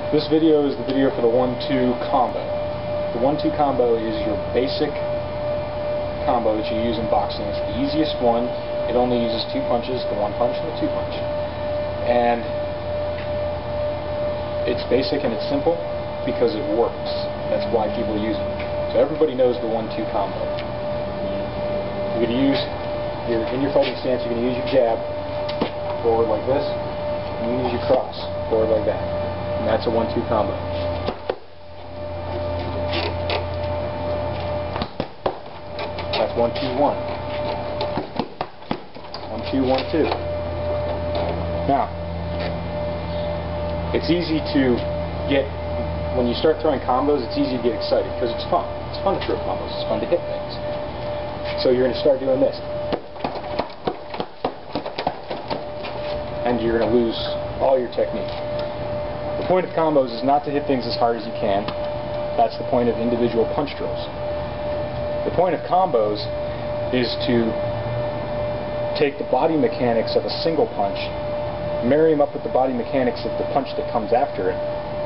This video is the video for the 1-2 combo. The 1-2 combo is your basic combo that you use in boxing. It's the easiest one. It only uses 2 punches, the 1 punch and the 2 punch. And it's basic and it's simple because it works. That's why people use it. So everybody knows the 1-2 combo. You're going to use, in your fighting stance, you're going to use your jab forward like this, and you use your cross forward like that. And that's a 1-2 combo. That's 1-2-1. 1-2, 1-2. Now, it's easy to get, when you start throwing combos, it's easy to get excited because it's fun. It's fun to throw combos. It's fun to hit things. So you're going to start doing this. And you're going to lose all your technique. The point of combos is not to hit things as hard as you can. That's the point of individual punch drills. The point of combos is to take the body mechanics of a single punch, marry them up with the body mechanics of the punch that comes after it,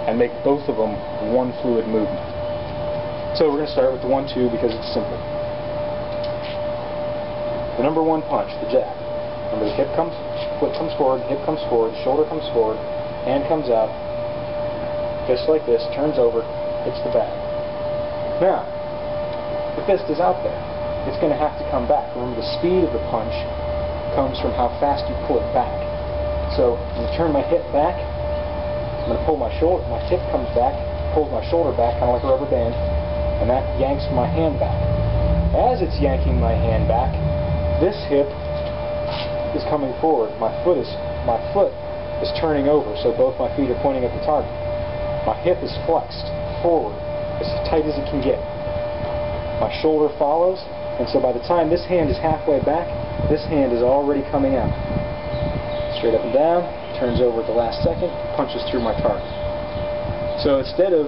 and make both of them one fluid movement. So we're going to start with the 1-2 because it's simple. The number 1 punch, the jab. Remember, the foot comes forward, hip comes forward, shoulder comes forward, hand comes out, fist like this, turns over, hits the bag. Now, the fist is out there. It's going to have to come back. Remember, the speed of the punch comes from how fast you pull it back. So, I'm going to turn my hip back, I'm going to pull my shoulder, my hip comes back, pulls my shoulder back, kind of like a rubber band, and that yanks my hand back. As it's yanking my hand back, this hip is coming forward. My foot is turning over, so both my feet are pointing at the target. My hip is flexed forward as tight as it can get. My shoulder follows, and so by the time this hand is halfway back, this hand is already coming out. Straight up and down, turns over at the last second, punches through my target. So instead of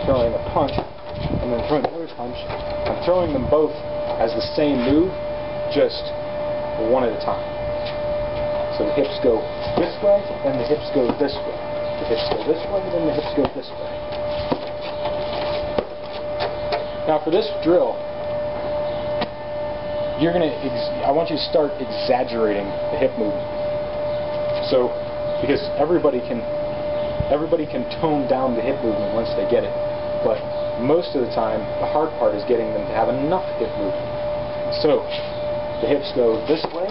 throwing a punch and then throwing another punch, I'm throwing them both as the same move, just one at a time. So the hips go this way, then the hips go this way. The hips go this way, then the hips go this way. Now for this drill, I want you to start exaggerating the hip movement. So, because everybody can tone down the hip movement once they get it, but most of the time, the hard part is getting them to have enough hip movement. So, the hips go this way.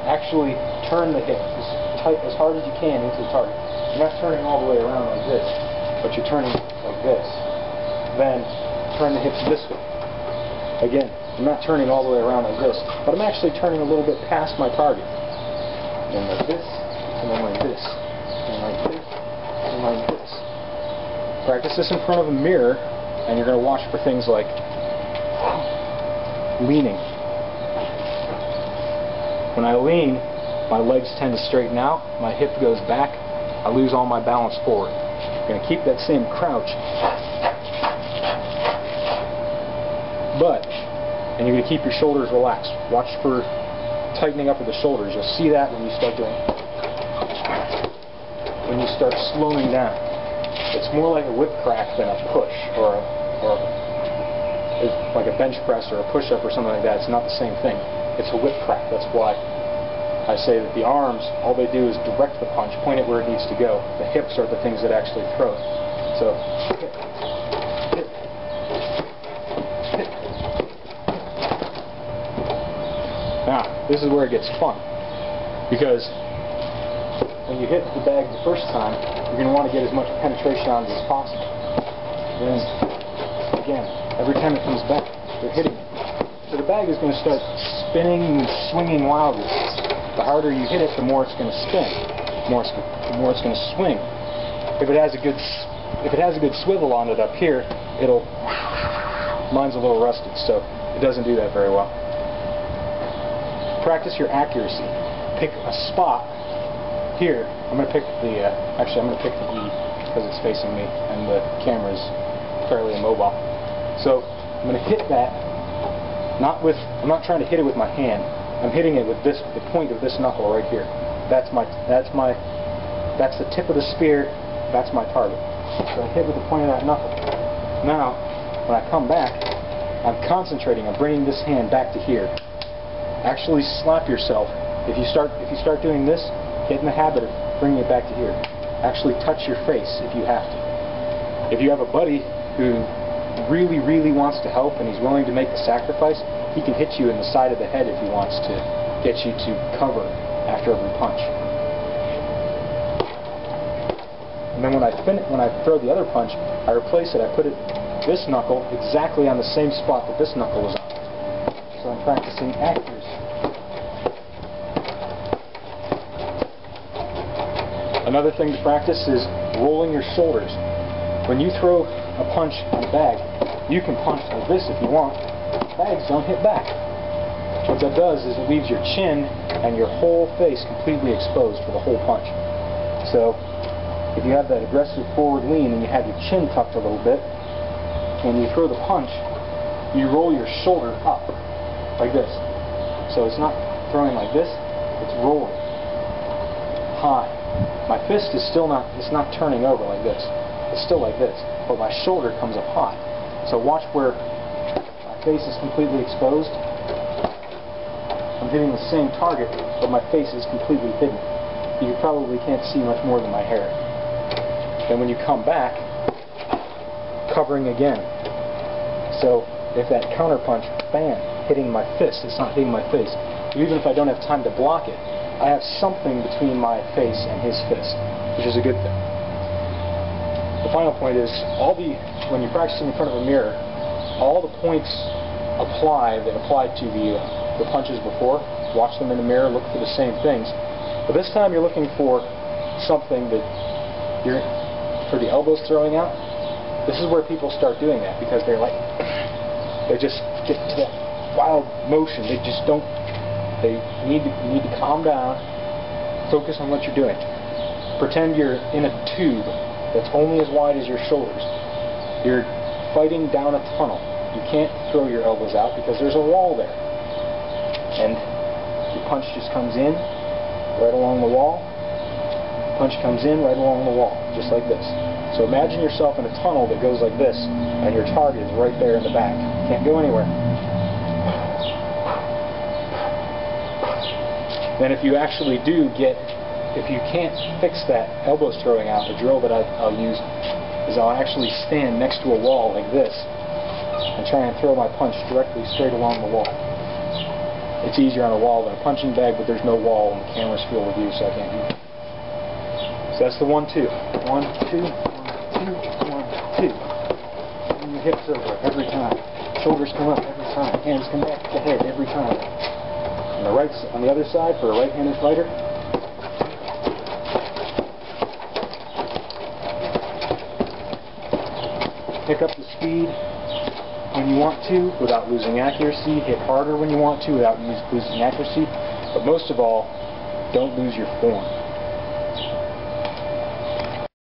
Actually, turn the hips as hard as you can into the target. You're not turning all the way around like this, but you're turning like this. Then, turn the hips this way. Again, I'm not turning all the way around like this, but I'm actually turning a little bit past my target. And then like this, and then like this, and like this, and like this. Practice this in front of a mirror, and you're going to watch for things like leaning. When I lean, my legs tend to straighten out, my hip goes back, I lose all my balance forward. I'm going to keep that same crouch. And you're going to keep your shoulders relaxed. Watch for tightening up of the shoulders. You'll see that when you start slowing down. It's more like a whip crack than a push or like a bench press or a push-up or something like that. It's not the same thing. It's a whip crack. That's why I say that the arms, all they do is direct the punch, point it where it needs to go. The hips are the things that actually throw it. So, hip, hip, hip. Now, this is where it gets fun, because when you hit the bag the first time, you're going to want to get as much penetration on it as possible. Then, again, every time it comes back, you're hitting it. So the bag is going to start spinning and swinging wildly. The harder you hit it, the more it's going to spin, the more it's going to swing. If it has a good swivel on it up here, mine's a little rusted, so it doesn't do that very well. Practice your accuracy. Pick a spot here. I'm going to pick the E because it's facing me and the camera is fairly immobile. So I'm going to hit that. I'm not trying to hit it with my hand. I'm hitting it with the point of this knuckle right here. That's the tip of the spear. That's my target. So I hit with the point of that knuckle. Now, when I come back, I'm concentrating on bringing this hand back to here. Actually slap yourself. If you start doing this, get in the habit of bringing it back to here. Actually touch your face if you have to. If you have a buddy who really, really wants to help and he's willing to make the sacrifice, he can hit you in the side of the head if he wants to get you to cover after every punch. And then when I throw the other punch, I replace it. I put this knuckle exactly on the same spot that this knuckle was on. So I'm practicing accuracy. Another thing to practice is rolling your shoulders. When you throw a punch in a bag, you can punch like this if you want. Bags don't hit back. What that does is it leaves your chin and your whole face completely exposed for the whole punch. So if you have that aggressive forward lean and you have your chin tucked a little bit, when you throw the punch, you roll your shoulder up like this. So it's not throwing like this, it's rolling high. My fist is still not, it's not turning over like this. It's still like this, but my shoulder comes up high. So watch where my face is completely exposed. I'm hitting the same target, but my face is completely hidden. You probably can't see much more than my hair. Then when you come back, covering again. So if that counter punch, bam, hitting my fist, it's not hitting my face. Even if I don't have time to block it, I have something between my face and his fist, which is a good thing. The final point is, when you're practicing in front of a mirror, all the points that applied to the punches before, watch them in the mirror, look for the same things. But this time you're looking for something that for the elbows throwing out. This is where people start doing that because they're like, they just get to that wild motion. They just don't. You need to calm down, focus on what you're doing. Pretend you're in a tube that's only as wide as your shoulders. You're fighting down a tunnel. You can't throw your elbows out because there's a wall there. And your punch just comes in right along the wall. Punch comes in right along the wall, just like this. So imagine yourself in a tunnel that goes like this, and your target is right there in the back. You can't go anywhere. Then if you actually if you can't fix that elbows throwing out, the drill that I'll use is I'll actually stand next to a wall like this and try and throw my punch directly straight along the wall. It's easier on a wall than a punching bag, but there's no wall and the camera's field of view, so I can't do it. So that's the 1-2. 1, 2, 1, 2, 1, 2. And your hips over every time. Shoulders come up every time. Hands come back to the head every time. On the other side, for a right-handed fighter, pick up the speed when you want to without losing accuracy, hit harder when you want to without losing accuracy, but most of all, don't lose your form.